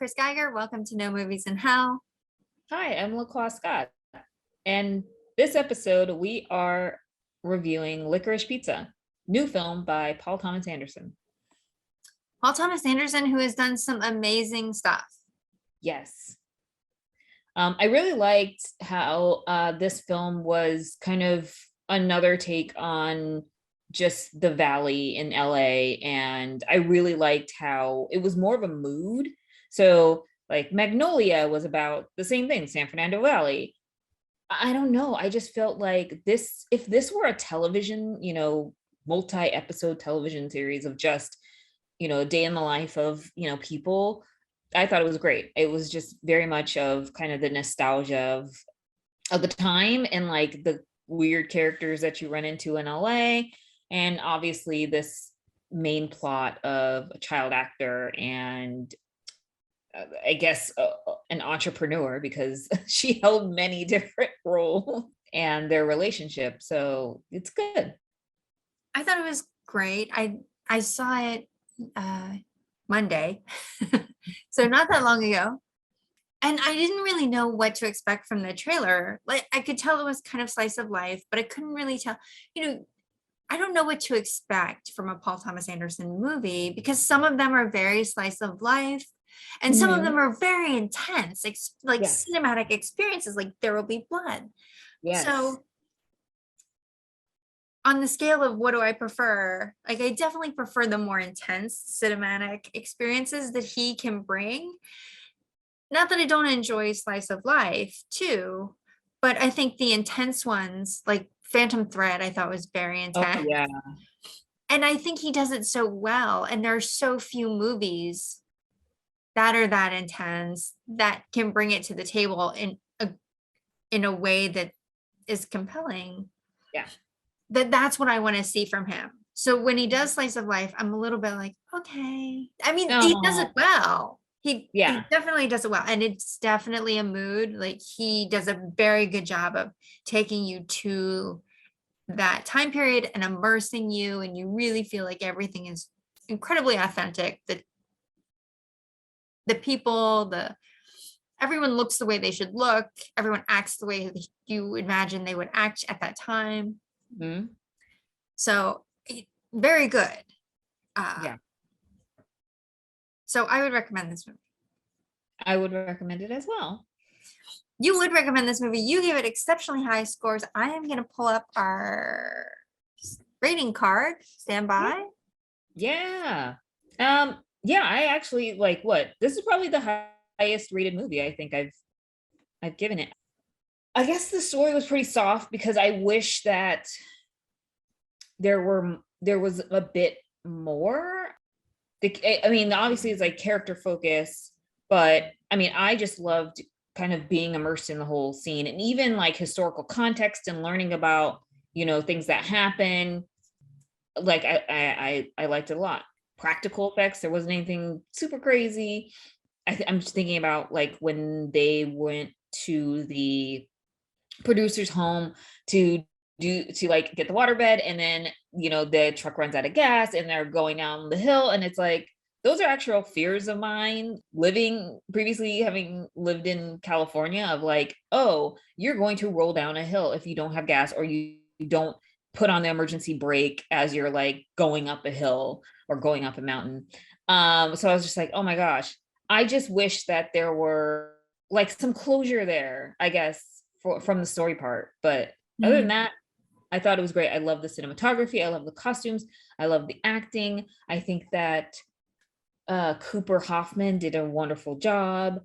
Licorice Geiger. Welcome to No Movies in Hell. Hi, I'm Licorice Scott, and this episode we are reviewing Licorice Pizza, new film by Paul Thomas Anderson. Paul Thomas Anderson, who has done some amazing stuff. Yes. I really liked how this film was kind of another take on just the valley in LA, and I really liked how it was more of a mood. So like Magnolia was about the same thing, San Fernando Valley. I don't know. I just felt like this, if this were a television, multi-episode television series of just, a day in the life of, people, I thought it was great. It was just very much of kind of the nostalgia of the time and like the weird characters that you run into in LA. And obviously this main plot of a child actor and I guess an entrepreneur because she held many different roles and their relationship. So it's good. I thought it was great. I saw it Monday, so not that long ago. And I didn't really know what to expect from the trailer. Like I could tell it was kind of slice of life, but I couldn't really tell, I don't know what to expect from a Paul Thomas Anderson movie because some of them are very slice of life and some of them are very intense, like Yes. cinematic experiences, like There Will Be Blood. Yes. So on the scale of what do I prefer, like I definitely prefer the more intense cinematic experiences that he can bring. Not that I don't enjoy slice of life too, but I think the intense ones like Phantom Thread I thought was very Oh intense. yeah. And I think he does it so well. And there are so few movies that are that intense that can bring it to the table in a way that is compelling. Yeah. That's what I want to see from him. So when he does slice of life, I'm a little bit like, okay. I mean, he does it No. well. He Yeah. definitely does it well. And it's definitely a mood. Like he does a very good job of taking you to that time period and immersing you, and you really feel like everything is incredibly authentic. The people, everyone looks the way they should look, everyone acts the way you imagine they would act at that time. Mhm. So very good. Yeah. So I would recommend this movie. I would recommend it as well. You would recommend this movie. You gave it exceptionally high scores. I am going to pull up our rating card. Stand by. Yeah. Yeah, I actually like what? This is probably the highest rated movie I think I've given it. I guess the story was pretty soft because I wish that there was a bit more. I mean, obviously it's like character focus, but I mean, I just loved kind of being immersed in the whole scene and even like historical context and learning about, things that happen. Like I liked it a lot. Practical effects, there wasn't anything super crazy. I'm just thinking about like when they went to the producer's home to like get the waterbed, and then the truck runs out of gas and they're going down the hill, and it's like those are actual fears of mine living previously, having lived in California, of like, oh, you're going to roll down a hill if you don't have gas or you don't put on the emergency brake as you're like going up a hill or going up a mountain. So I was just like, oh my gosh, I just wish that there were like some closure there, I guess, from the story part. But other than that, I thought it was great. I love the cinematography. I love the costumes. I love the acting. I think that Cooper Hoffman did a wonderful job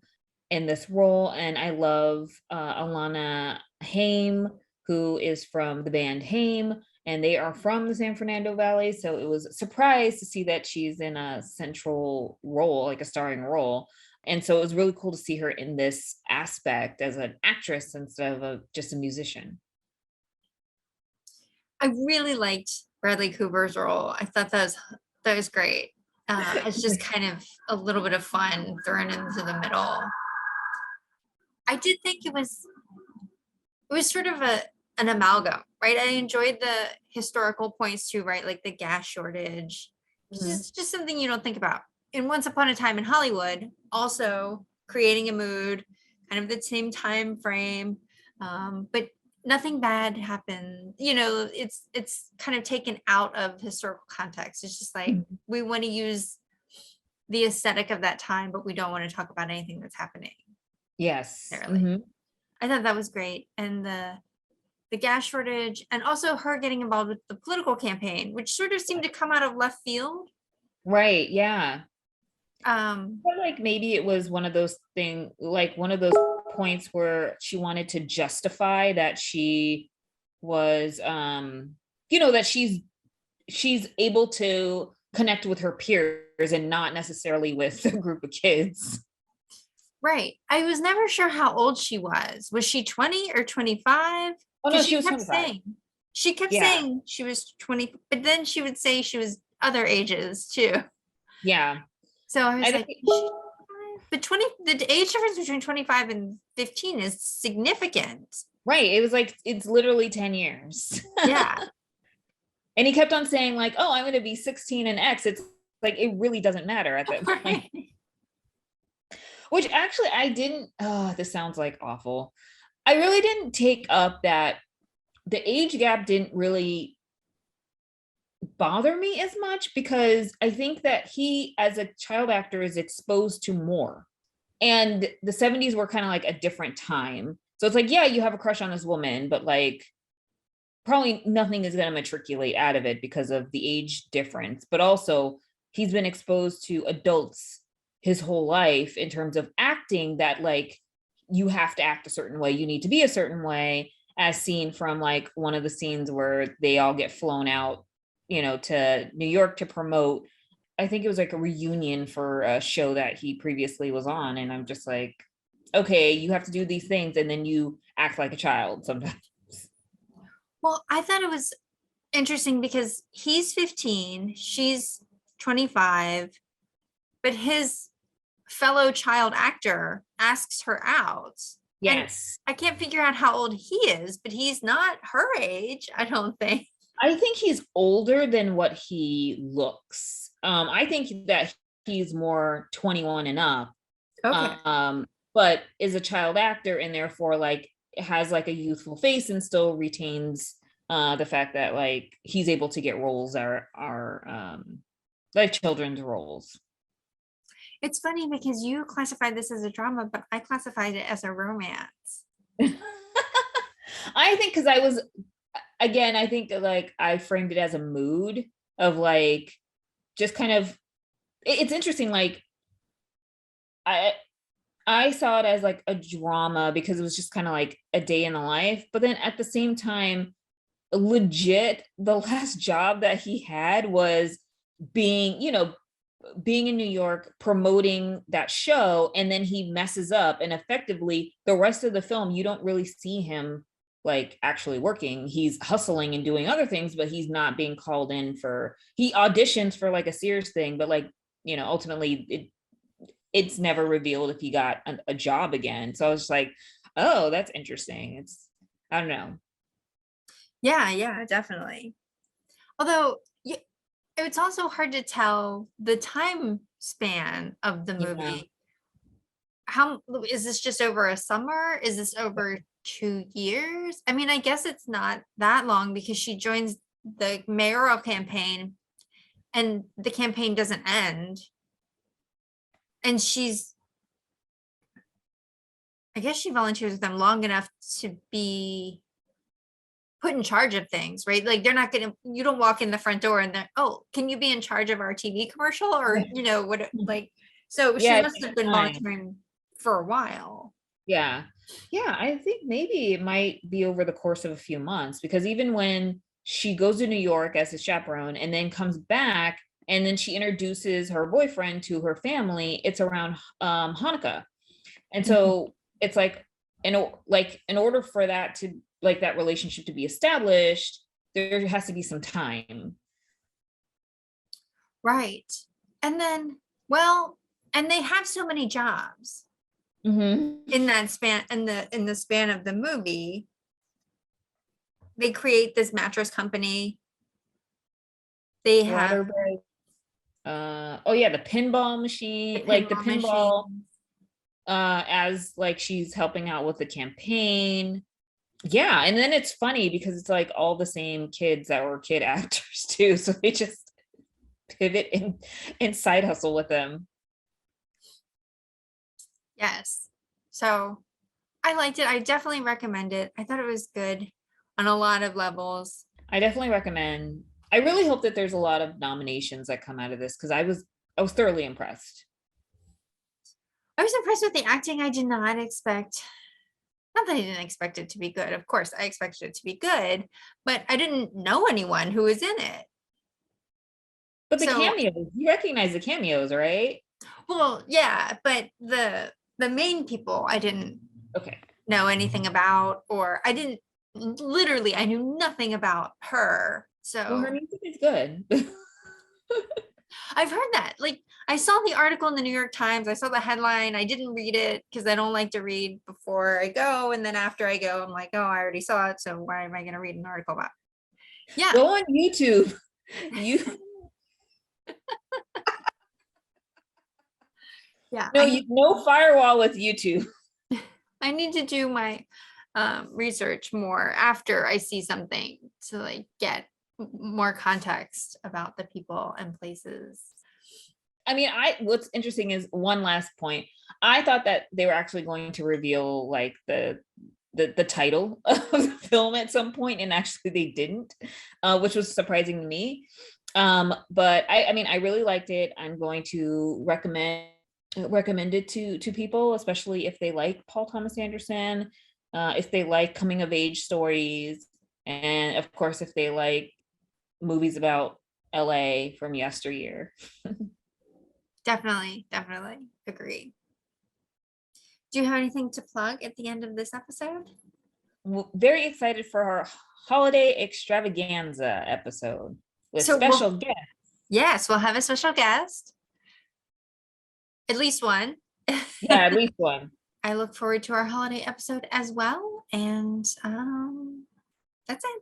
in this role. And I love Alana Haim, who is from the band Haim, and they are from the San Fernando Valley. So it was a surprise to see that she's in a central role, like a starring role. And so it was really cool to see her in this aspect as an actress instead of just a musician. I really liked Bradley Cooper's role. I thought that was great. It's just kind of a little bit of fun thrown into the middle. I did think it was sort of an amalgam, right? I enjoyed the historical points too, right? Like the gas shortage, which is just something you don't think about. in Once Upon a Time in Hollywood, also creating a mood, kind of the same time frame, but nothing bad happened. It's kind of taken out of historical context. It's just like Mhm. we want to use the aesthetic of that time, but we don't want to talk about anything that's happening Yes. necessarily. Hmm. I thought that was great, and the gas shortage, and also her getting involved with the political campaign, which sort of seemed to come out of left field. Right. Yeah. Um, But like maybe it was one of those like one of those points where she wanted to justify that she was, that she's able to connect with her peers and not necessarily with a group of kids. right. I was never sure how old she was. Was she 20 or 25? Oh no, Because she was 25. she kept Yeah. saying she was 20, but then she would say she was other ages too. Yeah. So I was I like, think is she 25? But 20, the age difference between 25 and 15 is significant. right. It was like it's literally 10 years. Yeah. And he kept on saying, like, oh, I'm gonna be 16 and X. It's like it really doesn't matter at that point. Right. Which actually I didn't, oh, this sounds like awful. I really didn't take up that the age gap didn't really bother me as much because I think that he, as a child actor, is exposed to more. And the 70s were kind of like a different time. So it's like, yeah, you have a crush on this woman, but like probably nothing is going to matriculate out of it because of the age difference. But also, he's been exposed to adults his whole life in terms of acting that like you have to act a certain way, you need to be a certain way, as seen from like one of the scenes where they all get flown out, to New York to promote. I think it was like a reunion for a show that he previously was on. And I'm just like, okay, you have to do these things and then you act like a child sometimes. Well, I thought it was interesting because he's 15, she's 25, but his fellow child actor asks her out. And Yes. I can't figure out how old he is, but he's not her age, I don't think. I think he's older than what he looks. I think that he's more 21 and up, Okay. um, but is a child actor and therefore like has like a youthful face and still retains the fact that like he's able to get roles are like children's roles. It's funny because you classified this as a drama, but I classified it as a romance. I think because I was, again, I think like I framed it as a mood of like just kind of, it's interesting. Like I I saw it as like a drama because it was just kind of like a day in the life. But then at the same time, legit, the last job that he had was being, being in New York promoting that show. And then he messes up. And effectively, the rest of the film, you don't really see him like actually working. He's hustling and doing other things, but he's not being called in for, he auditions for like a serious thing, but like, ultimately it's never revealed if he got a job again. So I was just like, oh, that's interesting. I don't know. Yeah, definitely. Although it's also hard to tell the time span of the Yeah. movie. How is this just over a summer? Is this over 2 years? I mean, I guess it's not that long because she joins the mayoral campaign and the campaign doesn't end. And I guess she volunteers with them long enough to be put in charge of things, right? Like you don't walk in the front door and they're, oh, can you be in charge of our TV commercial? Or, what, like, so she Yeah, it must takes have been time. volunteering for a while. Yeah. Yeah, I think maybe it might be over the course of a few months because even when she goes to New York as a chaperone and then comes back and then she introduces her boyfriend to her family, it's around Hanukkah. And Mhm. so it's like in order for that to like that relationship to be established, there has to be some time. Right. And then, well, and they have so many jobs Mm-hmm. in that span, in the span of the movie. They create this mattress company. They have Waterbed. Oh yeah, the pinball machine, like the pinball machine. as like she's helping out with the campaign. Yeah, and then it's funny because it's like all the same kids that were kid actors too, so they just pivot in side hustle with them. Yes. So I liked it. I definitely recommend it. I thought it was good on a lot of levels. I definitely recommend. I really hope that there's a lot of nominations that come out of this because I was thoroughly impressed. I was impressed with the acting. I did not expect, not that I didn't expect it to be good. Of course, I expected it to be good, but I didn't know anyone who was in it. But the So, cameos, you recognize the cameos, right? well, yeah, but the main people I didn't Okay. know anything about, or I didn't literally, I knew nothing about her. Well, her So music is good. I've heard that. Like, I saw the article in the New York Times. I saw the headline. I didn't read it because I don't like to read before I go. And then after I go, I'm like, oh, I already saw it. So why am I going to read an article about it? Yeah. Go on YouTube. You Yeah. no, you no firewall with YouTube. I need to do my research more after I see something to like get more context about the people and places. I mean, I what's interesting is one last point. I thought that they were actually going to reveal like the title of the film at some point, and actually they didn't, which was surprising to me. But I mean, I really liked it. I'm going to recommend it to people, especially if they like Paul Thomas Anderson, if they like coming of age stories, and of course, if they like movies about LA from yesteryear. Definitely, definitely agree. Do you have anything to plug at the end of this episode? Very excited for our holiday extravaganza episode with So special guest. yes, we'll have a special guest, at least one. Yeah, at least one. I look forward to our holiday episode as well. And that's it.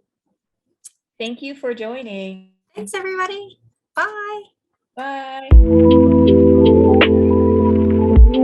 Thank you for joining. Thanks, everybody. Bye. Bye.